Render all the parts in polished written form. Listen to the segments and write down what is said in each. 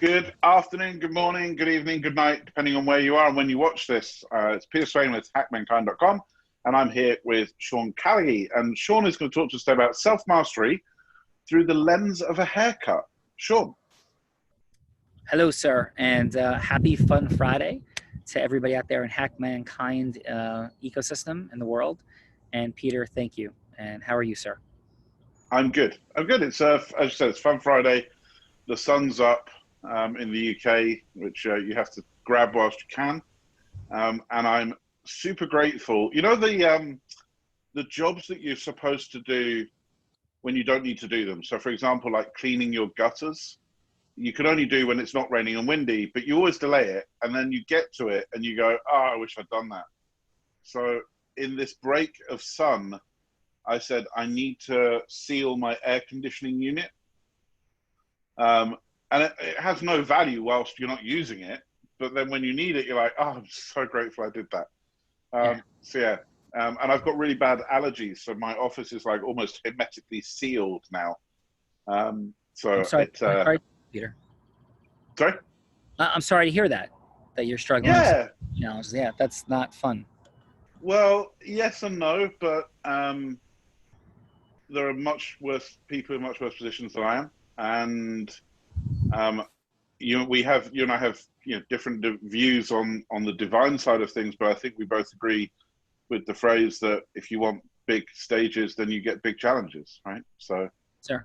Good afternoon, good morning, good evening, good night, depending on where you are and when you watch this. It's Peter Swain with hackmankind.com, and I'm here with Sean Callagy. And Sean is going to talk to us today about self-mastery through the lens of a haircut. Sean. Hello, sir, and happy Fun Friday to everybody out there in Hack Mankind ecosystem in the world. And Peter, thank you. And how are you, sir? I'm good. I'm good. It's, as you said, it's Fun Friday. The sun's up in the UK, which you have to grab whilst you can. And I'm super grateful. You know, the jobs that you're supposed to do when you don't need to do them. So, for example, like cleaning your gutters, you can only do when it's not raining and windy, but you always delay it. And then you get to it and you go, oh, I wish I'd done that. So in this break of sun, I said, I need to seal my air conditioning unit. And it has no value whilst you're not using it. But then when you need it, you're like, oh, I'm so grateful I did that. And I've got really bad allergies. So my office is like almost hermetically sealed now. So I'm sorry, Peter. Sorry? I'm sorry to hear that you're struggling with challenges. Yeah, that's not fun. Well, yes and no, but there are much worse people in much worse positions than I am. And you and I have different views on the divine side of things, but I think we both agree with the phrase that if you want big stages, then you get big challenges, right? So, sir,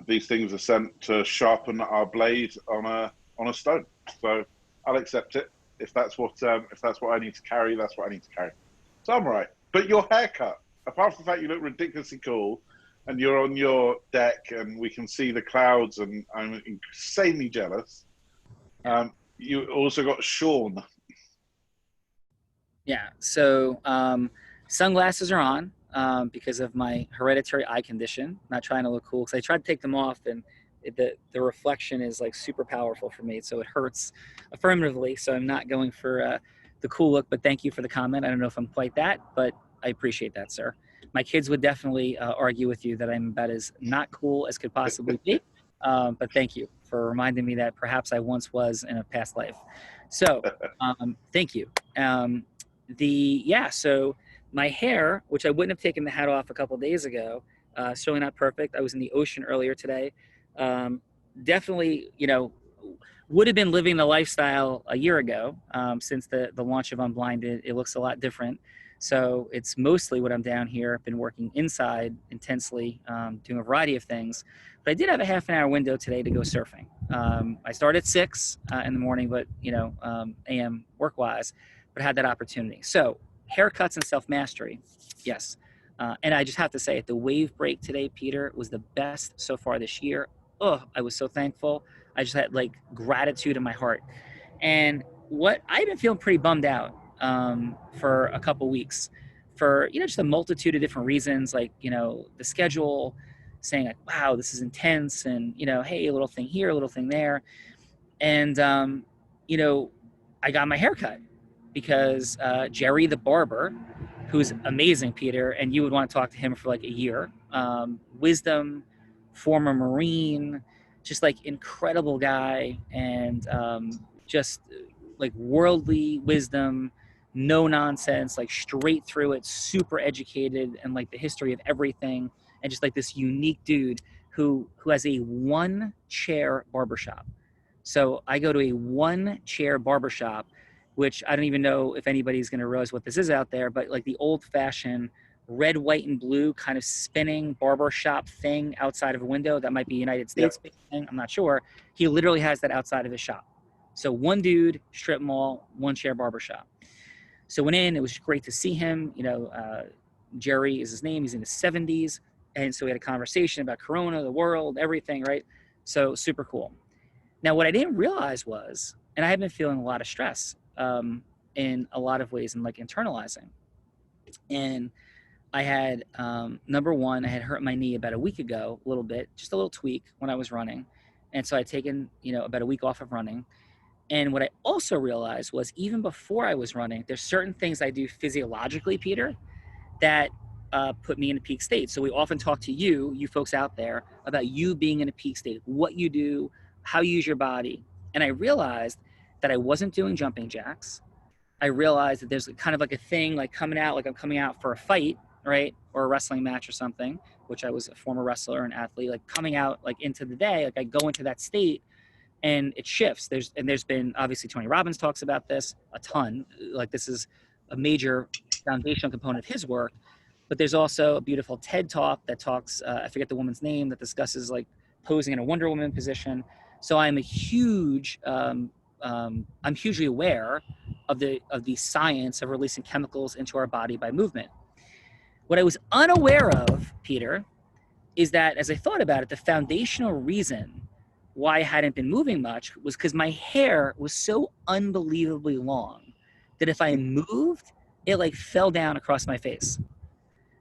these things are sent to sharpen our blade on a stone. So I'll accept it. If that's what I need to carry, that's what I need to carry. So I'm all right. But your haircut, apart from the fact you look ridiculously cool, and you're on your deck, and we can see the clouds, and I'm insanely jealous. You also got Sean. Yeah. So sunglasses are on because of my hereditary eye condition. Not trying to look cool because I tried to take them off, and the reflection is like super powerful for me, so it hurts affirmatively. So I'm not going for the cool look. But thank you for the comment. I don't know if I'm quite that, but I appreciate that, sir. My kids would definitely argue with you that I'm about as not cool as could possibly be. But thank you for reminding me that perhaps I once was in a past life. So thank you. So my hair, which I wouldn't have taken the hat off a couple of days ago, certainly not perfect. I was in the ocean earlier today. Definitely, would have been living the lifestyle a year ago. Since the launch of Unblinded, it looks a lot different. So it's mostly when I'm down here. I've been working inside intensely, doing a variety of things. But I did have a half an hour window today to go surfing. I started at 6 in the morning, but AM work-wise, but I had that opportunity. So haircuts and self-mastery, yes. And I just have to say it, the wave break today, Peter, was the best so far this year. Oh, I was so thankful. I just had like gratitude in my heart. And what I've been feeling pretty bummed out for a couple weeks for just a multitude of different reasons, like the schedule, saying like, wow, this is intense, and hey, a little thing here, a little thing there. And I got my haircut because Jerry the barber, who's amazing, Peter, and you would want to talk to him for like a year, wisdom, former Marine, just like incredible guy, and just like worldly wisdom, no nonsense, like straight through it, super educated, and like the history of everything, and just like this unique dude who has a one chair barbershop. So I go to a one chair barbershop, which I don't even know if anybody's going to realize what this is out there, but like the old fashioned red, white, and blue kind of spinning barbershop thing outside of a window that might be United States thing, I'm not sure. He literally has that outside of his shop. So one dude, strip mall, one chair barbershop. So went in, it was great to see him. Jerry is his name, he's in his 70s. And so we had a conversation about Corona, the world, everything, right? So super cool. Now, what I didn't realize was, and I have been feeling a lot of stress in a lot of ways and like internalizing. And I had, number one, I had hurt my knee about a week ago, a little bit, just a little tweak when I was running. And so I'd taken, about a week off of running. And what I also realized was even before I was running, there's certain things I do physiologically, Peter, that put me in a peak state. So we often talk to you folks out there, about you being in a peak state, what you do, how you use your body. And I realized that I wasn't doing jumping jacks. I realized that there's kind of like a thing like coming out, like I'm coming out for a fight, right? Or a wrestling match or something, which I was a former wrestler and athlete, like coming out like into the day, like I go into that state and it shifts. There's been, obviously Tony Robbins talks about this a ton. Like this is a major foundational component of his work, but there's also a beautiful TED talk that talks, I forget the woman's name, that discusses like posing in a Wonder Woman position. So I'm hugely aware of the science of releasing chemicals into our body by movement. What I was unaware of, Peter, is that as I thought about it, the foundational reason why I hadn't been moving much was because my hair was so unbelievably long that if I moved, it like fell down across my face.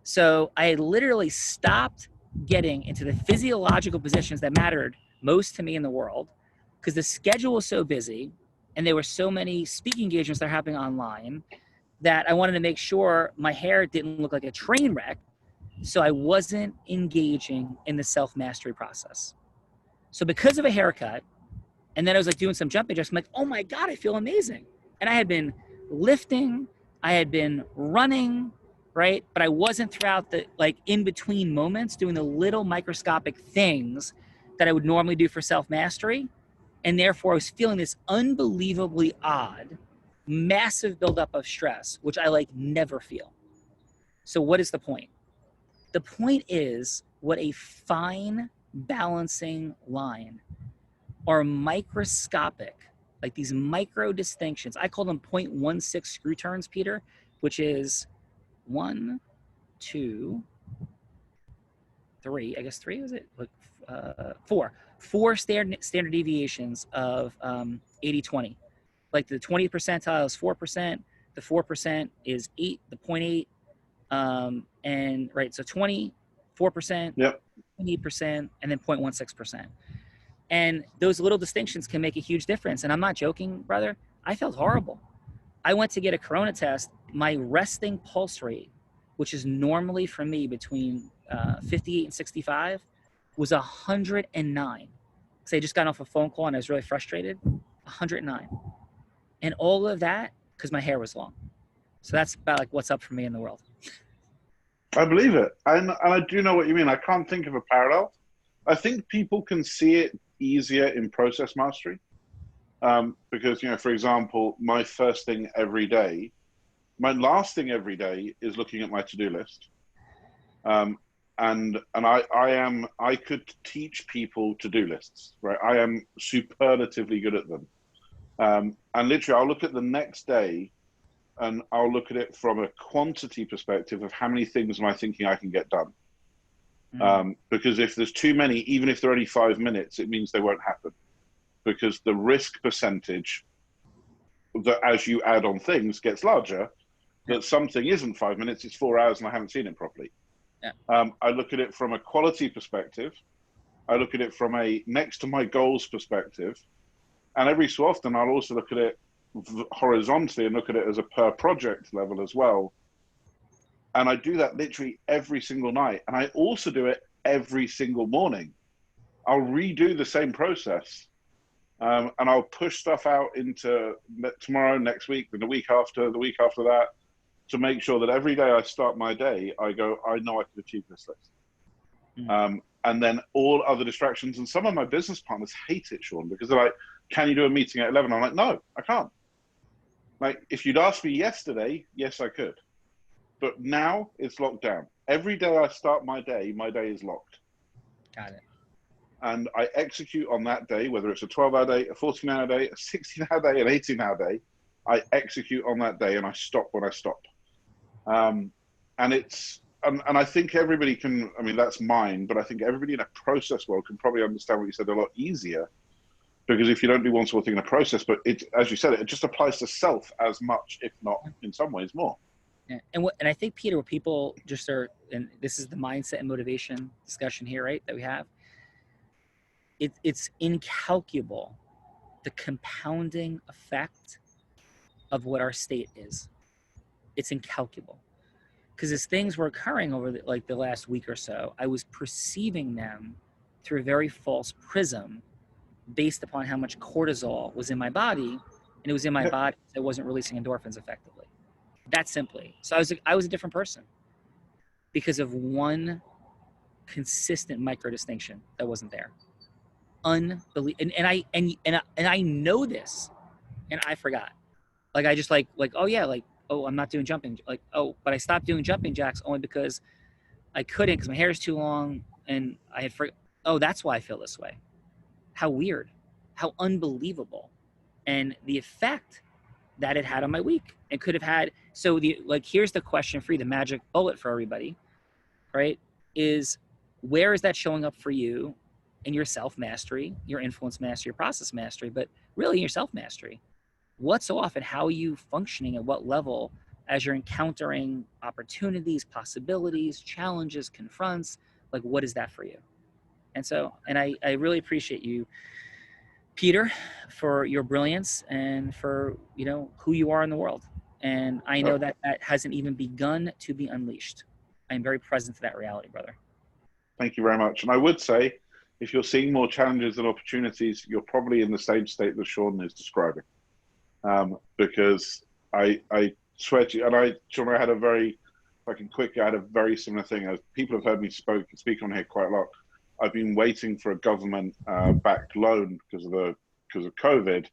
So I had literally stopped getting into the physiological positions that mattered most to me in the world because the schedule was so busy and there were so many speaking engagements that are happening online that I wanted to make sure my hair didn't look like a train wreck. So I wasn't engaging in the self-mastery process. So because of a haircut, and then I was like doing some jumping jacks, I'm like, oh my God, I feel amazing. And I had been lifting, I had been running, right? But I wasn't throughout the like in between moments doing the little microscopic things that I would normally do for self-mastery. And therefore I was feeling this unbelievably odd, massive buildup of stress, which I like never feel. So what is the point? The point is what a fine balancing line are microscopic, like these micro distinctions. I call them 0.16 screw turns, Peter, which is 1, 2, 3. I guess 3 is it? Like 4. 4 standard deviations of 80-20. Like the 20th percentile is 4%. The 4% is 8. The 0.8. And right, so 20, 4%, Yep. 28%, and then 0.16%. And those little distinctions can make a huge difference. And I'm not joking, brother. I felt horrible. I went to get a corona test. My resting pulse rate, which is normally for me between 58 and 65, was 109. Because I just got off a phone call and I was really frustrated. 109. And all of that because my hair was long. So that's about like what's up for me in the world. I believe it. And I do know what you mean. I can't think of a parallel. I think people can see it easier in process mastery. Because, you know, for example, my first thing every day, my last thing every day is looking at my to-do list. And I could teach people to-do lists, right? I am superlatively good at them. And literally I'll look at the next day and I'll look at it from a quantity perspective of how many things am I thinking I can get done. Because if there's too many, even if they're only 5 minutes, it means they won't happen. Because the risk percentage that as you add on things gets larger, that something isn't 5 minutes, it's 4 hours and I haven't seen it properly. I look at it from a quality perspective. I look at it from a next to my goals perspective. And every so often, I'll also look at it horizontally and look at it as a per project level as well. And I do that literally every single night. And I also do it every single morning. I'll redo the same process. And I'll push stuff out into tomorrow, next week, and the week after that, to make sure that every day I start my day, I go, I know I can achieve this list. And then all other distractions, and some of my business partners hate it, Sean, because they're like, can you do a meeting at 11? I'm like, no, I can't. Like, if you'd asked me yesterday, yes, I could. But now it's locked down. Every day I start my day is locked. Got it. And I execute on that day, whether it's a 12-hour day, a 14-hour day, a 16-hour day, an 18-hour day, I execute on that day and I stop when I stop. And I think everybody can, I mean, that's mine, but I think everybody in a process world can probably understand what you said a lot easier. Because if you don't do one sort of thing in a process, but it, as you said, it just applies to self as much, if not in some ways more. Yeah. And I think, Peter, what people just are, and this is the mindset and motivation discussion here, right, that we have. It's incalculable, the compounding effect of what our state is. It's incalculable. Because as things were occurring over the last week or so, I was perceiving them through a very false prism based upon how much cortisol was in my body, and it was in my Yeah. body that wasn't releasing endorphins effectively. That simply. So I was a different person because of one consistent micro distinction that wasn't there. Unbelievable. And I know this, and I forgot. Like I just like oh yeah, like oh I'm not doing jumping, like oh but I stopped doing jumping jacks only because I couldn't because my hair is too long and I had oh that's why I feel this way. How weird, how unbelievable, and the effect that it had on my week. It could have had. So the like here's the question for you, the magic bullet for everybody, right? Is where is that showing up for you in your self mastery, your influence mastery, your process mastery, but really your self mastery? What's off and how are you functioning at what level as you're encountering opportunities, possibilities, challenges, confronts? Like, what is that for you? And so, and I really appreciate you, Peter, for your brilliance and for, who you are in the world. And I know Oh, that that hasn't even begun to be unleashed. I'm very present to that reality, brother. thank you very much. And I would say, if you're seeing more challenges than opportunities, you're probably in the same state that Sean is describing. Because I swear to you, and Sean, I had a very, if I can quickly, I had a very similar thing. As people have heard me speak on here quite a lot. I've been waiting for a government backed loan because of COVID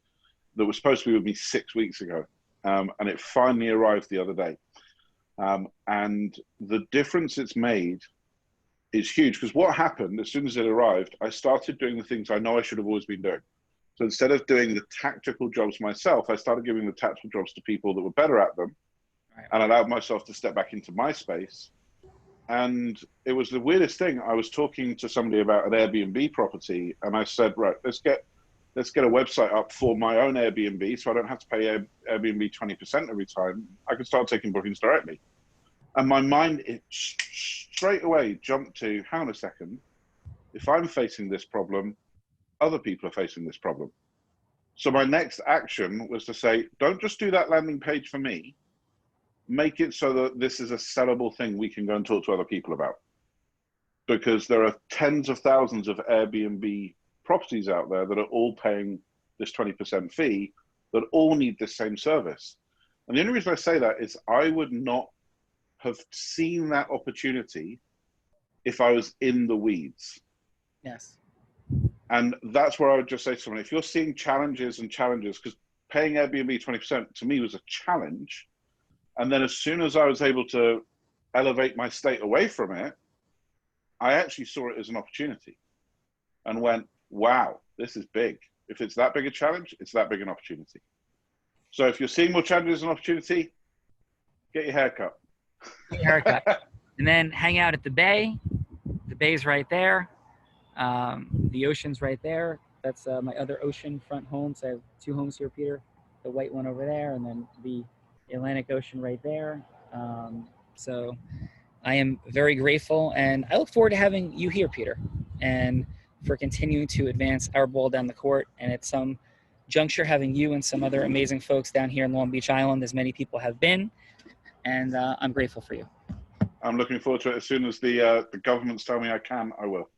that was supposed to be with me 6 weeks ago, and it finally arrived the other day. And the difference it's made is huge because what happened as soon as it arrived, I started doing the things I know I should have always been doing. So instead of doing the tactical jobs myself, I started giving the tactical jobs to people that were better at them, Right. and allowed myself to step back into my space. And it was the weirdest thing. I was talking to somebody about an Airbnb property, and I said, right, let's get a website up for my own Airbnb, so I don't have to pay Airbnb 20% every time. I can start taking bookings directly. And my mind, it straight away jumped to, hang on a second, if I'm facing this problem, other people are facing this problem. So my next action was to say, don't just do that landing page for me. Make it so that this is a sellable thing we can go and talk to other people about. Because there are tens of thousands of Airbnb properties out there that are all paying this 20% fee that all need this same service. And the only reason I say that is I would not have seen that opportunity if I was in the weeds. Yes. And that's where I would just say to someone, if you're seeing challenges, because paying Airbnb 20% to me was a challenge. And then as soon as I was able to elevate my state away from it, I actually saw it as an opportunity and went, wow, this is big. If it's that big a challenge, it's that big an opportunity. So if you're seeing more challenges as an opportunity, get your hair cut. Get your haircut. And then hang out at the bay. The bay's right there. The ocean's right there. That's my other ocean front home. So I have two homes here, Peter. The white one over there, and then the Atlantic Ocean right there. So I am very grateful, and I look forward to having you here, Peter, and for continuing to advance our ball down the court. And at some juncture, having you and some other amazing folks down here in Long Beach Island, as many people have been. And I'm grateful for you. I'm looking forward to it. As soon as the governments tell me I can, I will.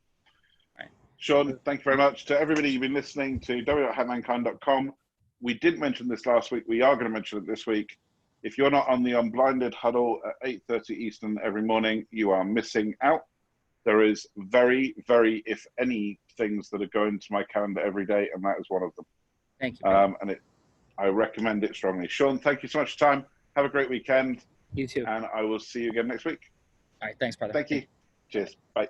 Right. Sean, thank you very much. To everybody you've been listening to w.hackmankind.com. We didn't mention this last week. We are going to mention it this week. If you're not on the Unblinded Huddle at 8:30 Eastern every morning, you are missing out. There is very, very, if any, things that are going to my calendar every day, and that is one of them. Thank you. I recommend it strongly. Sean, thank you so much for your time. Have a great weekend. You too. And I will see you again next week. All right. Thanks, brother. Thank you. Cheers. Bye.